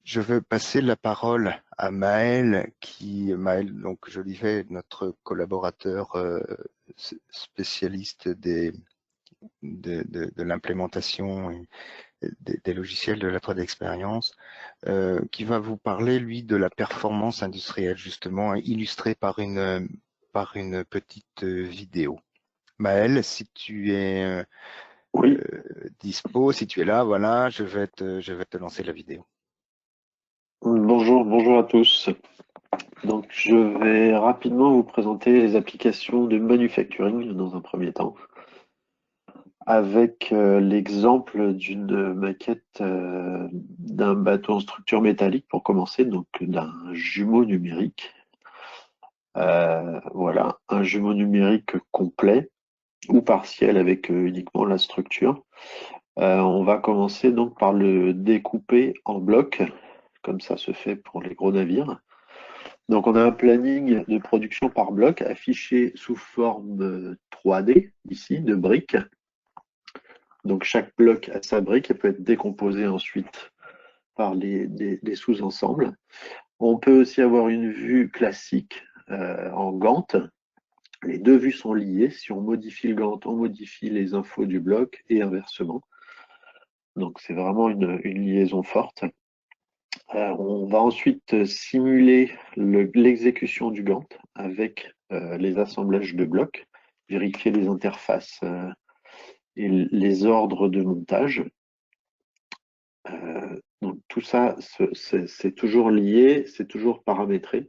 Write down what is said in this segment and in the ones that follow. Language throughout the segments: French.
Je veux passer la parole à Maël, donc je disais, notre collaborateur spécialiste de l'implémentation des logiciels de la 3D Experience, qui va vous parler, lui, de la performance industrielle, justement, illustrée par une petite vidéo. Maël, si tu es Oui, dispo, si tu es là, voilà, je vais te lancer la vidéo. bonjour à tous. Donc, je vais rapidement vous présenter les applications de manufacturing dans un premier temps, avec l'exemple d'une maquette d'un bateau en structure métallique pour commencer, donc d'un jumeau numérique. Voilà, un jumeau numérique complet ou partiel avec uniquement la structure. On va commencer donc par le découper en blocs, comme ça se fait pour les gros navires. Donc, on a un planning de production par bloc affiché sous forme 3D, ici, de briques. Donc, chaque bloc a sa brique et peut être décomposé ensuite par des sous-ensembles. On peut aussi avoir une vue classique en Gantt. Les deux vues sont liées. Si on modifie le Gantt, on modifie les infos du bloc et inversement. Donc, c'est vraiment une liaison forte. On va ensuite simuler l'exécution du Gantt avec les assemblages de blocs, vérifier les interfaces et les ordres de montage. Donc tout ça, c'est toujours lié, c'est toujours paramétré.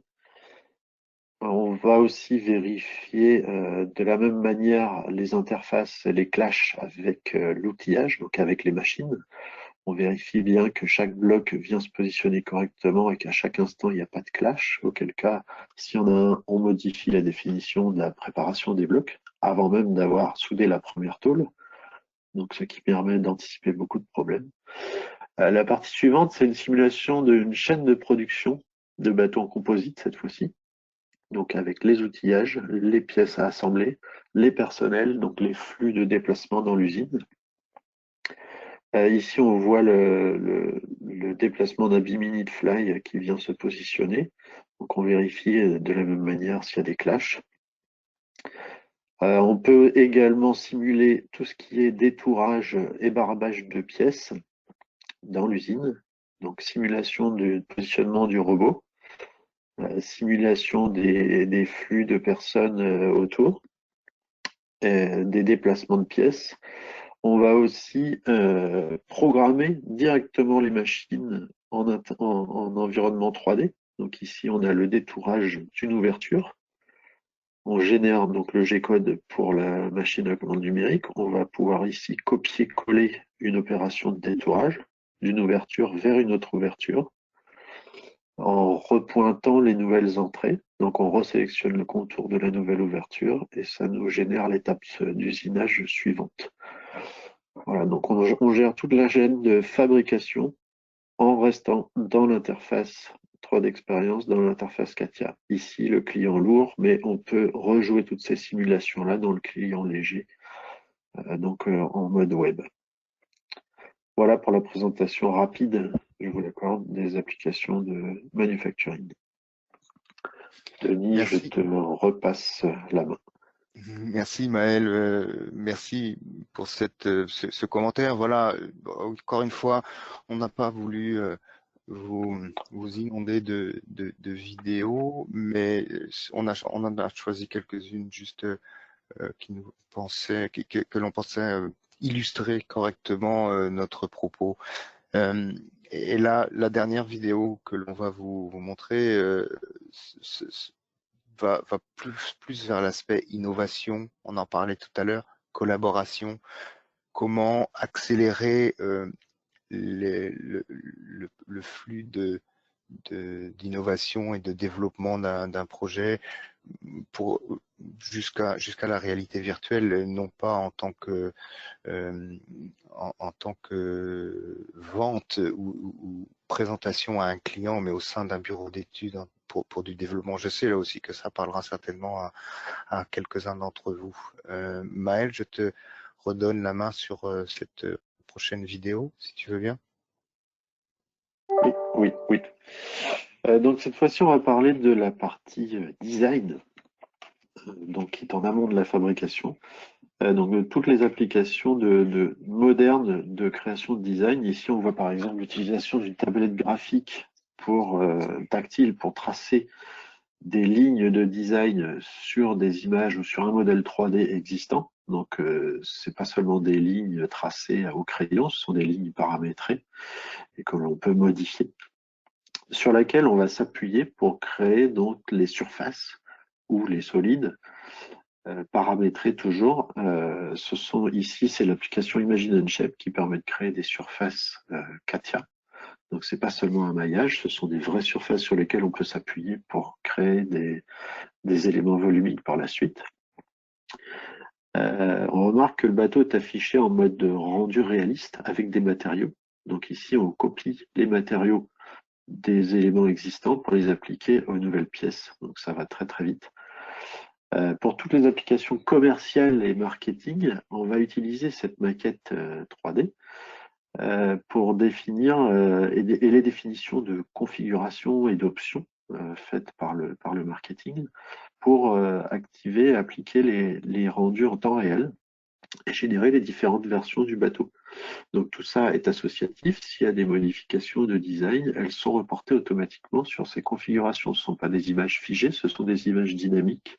On va aussi vérifier de la même manière les interfaces et les clashs avec l'outillage, donc avec les machines. On vérifie bien que chaque bloc vient se positionner correctement et qu'à chaque instant, il n'y a pas de clash. Auquel cas, si on a un, on modifie la définition de la préparation des blocs avant même d'avoir soudé la première tôle. Donc, ce qui permet d'anticiper beaucoup de problèmes. La partie suivante, c'est une simulation d'une chaîne de production de bateaux en composite cette fois-ci. Donc, avec les outillages, les pièces à assembler, les personnels, donc les flux de déplacement dans l'usine. Ici, on voit le déplacement d'un Bimini de Fly qui vient se positionner. Donc, on vérifie de la même manière s'il y a des clashs. On peut également simuler tout ce qui est détourage et barbage de pièces dans l'usine. Donc, simulation du positionnement du robot, simulation des flux de personnes autour, des déplacements de pièces. On va aussi programmer directement les machines en environnement 3D. Donc ici, on a le détourage d'une ouverture. On génère donc le G-code pour la machine à commande numérique. On va pouvoir ici copier-coller une opération de détourage d'une ouverture vers une autre ouverture en repointant les nouvelles entrées. Donc on resélectionne le contour de la nouvelle ouverture et ça nous génère l'étape d'usinage suivante. Voilà, donc on gère toute la chaîne de fabrication en restant dans l'interface 3D Experience, dans l'interface CATIA. Ici, le client lourd, mais on peut rejouer toutes ces simulations-là dans le client léger, donc en mode web. Voilà pour la présentation rapide, je vous l'accorde, des applications de manufacturing. Denis, je Merci. te repasse la main. Merci Maël, merci pour ce commentaire. Voilà, encore une fois, on n'a pas voulu vous inonder de vidéos, mais on en a choisi quelques-unes juste qui nous pensaient, que l'on pensait illustrer correctement notre propos. Et là, la dernière vidéo que l'on va vous montrer va plus vers l'aspect innovation, on en parlait tout à l'heure, collaboration, comment accélérer le flux d'innovation et de développement d'un projet pour jusqu'à la réalité virtuelle, non pas en tant que en tant que vente ou présentation à un client, mais au sein d'un bureau d'études pour du développement. Je sais là aussi que ça parlera certainement à quelques-uns d'entre vous. Maël, je te redonne la main sur cette prochaine vidéo, si tu veux bien. Oui, oui, oui. Donc cette fois-ci, on va parler de la partie design, donc qui est en amont de la fabrication. Donc de toutes les applications modernes de création de design. Ici, on voit par exemple l'utilisation d'une tablette graphique tactile pour tracer des lignes de design sur des images ou sur un modèle 3D existant. Donc, c'est pas seulement des lignes tracées au crayon, ce sont des lignes paramétrées et que l'on peut modifier, sur laquelle on va s'appuyer pour créer donc les surfaces ou les solides paramétrés toujours. Ici, c'est l'application Imagine & Shape qui permet de créer des surfaces CATIA. Donc, c'est pas seulement un maillage, ce sont des vraies surfaces sur lesquelles on peut s'appuyer pour créer des éléments volumiques par la suite. On remarque que le bateau est affiché en mode rendu réaliste avec des matériaux. Donc ici, on copie les matériaux des éléments existants pour les appliquer aux nouvelles pièces. Donc ça va très très vite. Pour toutes les applications commerciales et marketing, on va utiliser cette maquette 3D pour définir et les définitions de configuration et d'options faites par le marketing pour activer et appliquer les rendus en temps réel et générer les différentes versions du bateau. Donc tout ça est associatif. S'il y a des modifications de design, elles sont reportées automatiquement sur ces configurations. Ce ne sont pas des images figées, ce sont des images dynamiques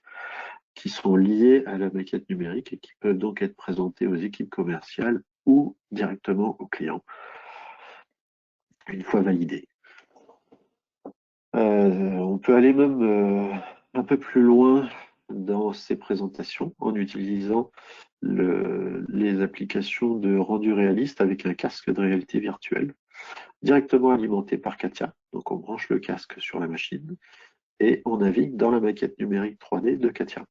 qui sont liées à la maquette numérique et qui peuvent donc être présentées aux équipes commerciales ou directement aux clients, une fois validées. On peut aller même un peu plus loin dans ces présentations en utilisant les applications de rendu réaliste avec un casque de réalité virtuelle directement alimenté par Katia. Donc on branche le casque sur la machine et on navigue dans la maquette numérique 3D de Katia.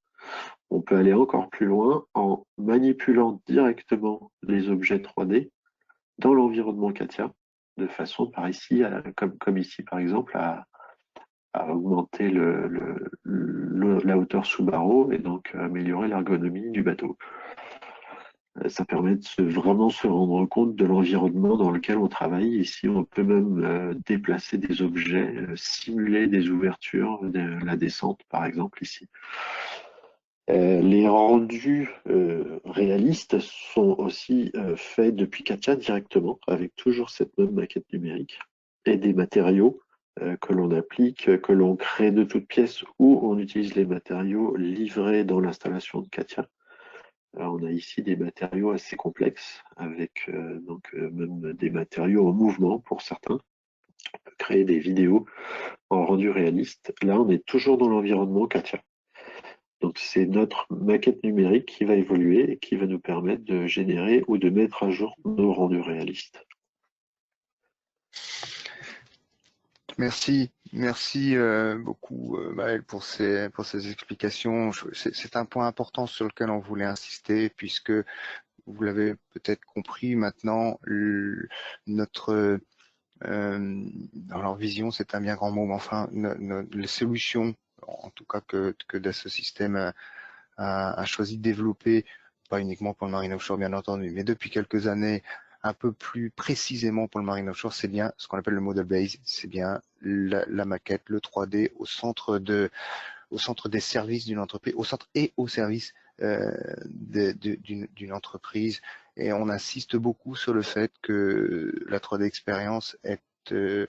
On peut aller encore plus loin en manipulant directement les objets 3D dans l'environnement Katia, de façon par ici, comme ici par exemple, à augmenter la hauteur sous barreau et donc améliorer l'ergonomie du bateau. Ça permet de vraiment se rendre compte de l'environnement dans lequel on travaille. Ici, on peut même déplacer des objets, simuler des ouvertures, la descente par exemple ici. Les rendus réalistes sont aussi faits depuis Katia directement, avec toujours cette même maquette numérique et des matériaux que l'on applique, que l'on crée de toutes pièces ou on utilise les matériaux livrés dans l'installation de Katia. Alors, on a ici des matériaux assez complexes, avec même des matériaux en mouvement pour certains. On peut créer des vidéos en rendu réaliste. Là, on est toujours dans l'environnement Katia. Donc, c'est notre maquette numérique qui va évoluer et qui va nous permettre de générer ou de mettre à jour nos rendus réalistes. Merci, merci beaucoup Maël pour ces explications. C'est un point important sur lequel on voulait insister puisque vous l'avez peut-être compris maintenant, notre alors vision, c'est un bien grand mot, mais enfin les solutions, en tout cas que Dassault Systèmes a choisi de développer, pas uniquement pour le marine offshore bien entendu, mais depuis quelques années, un peu plus précisément pour le marine offshore, c'est bien ce qu'on appelle le model base, c'est bien la maquette, le 3D au centre des services d'une entreprise, au centre et au service d'une entreprise. Et on insiste beaucoup sur le fait que la 3D expérience est une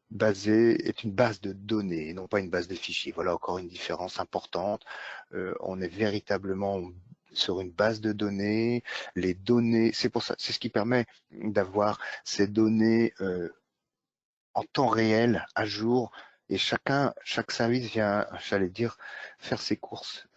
base de données et non pas une base de fichiers. Voilà encore une différence importante. On est véritablement sur une base de données. Les données, c'est pour ça, c'est ce qui permet d'avoir ces données en temps réel, à jour, et chaque service vient, j'allais dire, faire ses courses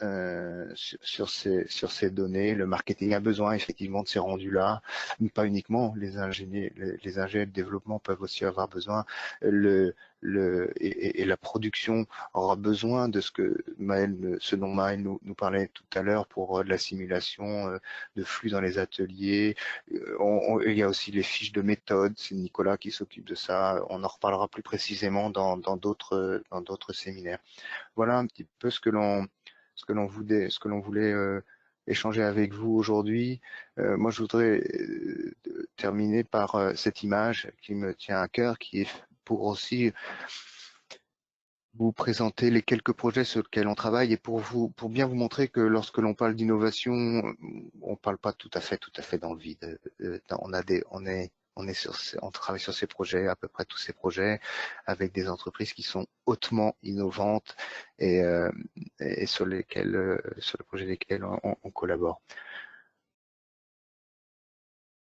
sur ces données. Le marketing a besoin effectivement de ces rendus-là, mais pas uniquement. Les ingénieurs de développement peuvent aussi avoir besoin. Et la production aura besoin de ce dont Maël nous parlait tout à l'heure pour de la simulation de flux dans les ateliers. Il y a aussi les fiches de méthode, c'est Nicolas qui s'occupe de ça. On en reparlera plus précisément dans d'autres séminaires. Voilà un petit peu ce que l'on voulait échanger avec vous aujourd'hui. Moi, je voudrais terminer par cette image qui me tient à cœur, qui est pour aussi vous présenter les quelques projets sur lesquels on travaille et pour bien vous montrer que lorsque l'on parle d'innovation, on parle pas tout à fait dans le vide. On travaille sur ces projets, à peu près tous ces projets, avec des entreprises qui sont hautement innovantes et sur le projet desquels on collabore.